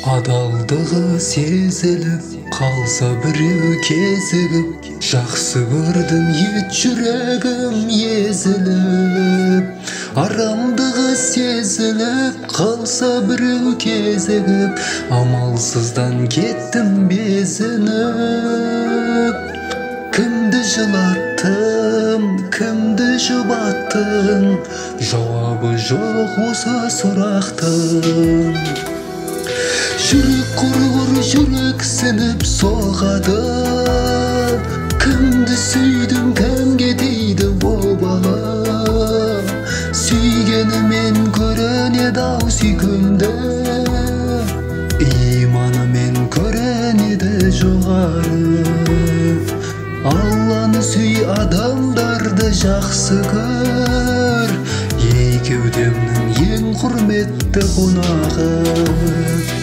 Adaldığı sezilip kalsa biri kezigip, жақсы көрдім ет жүрегім езіліп. Арамдығы сезіліп қалса біреу кезігіп, амалсыздан кеттім безініп. Кімді жылаттым, кімді жұбаттым, жауабы жоқ осы сұрақтың. Жүрек құрғыр, жүрексініп соғады. Кімді сүйдім, кімге тиді ол бала. Сүйгенімен көрінеді ау сүйкімді, иманымен көрінеді жоғары. Алланы сүй, адамдарды жақсы көр, екеудемнің ең құрметті қонағы.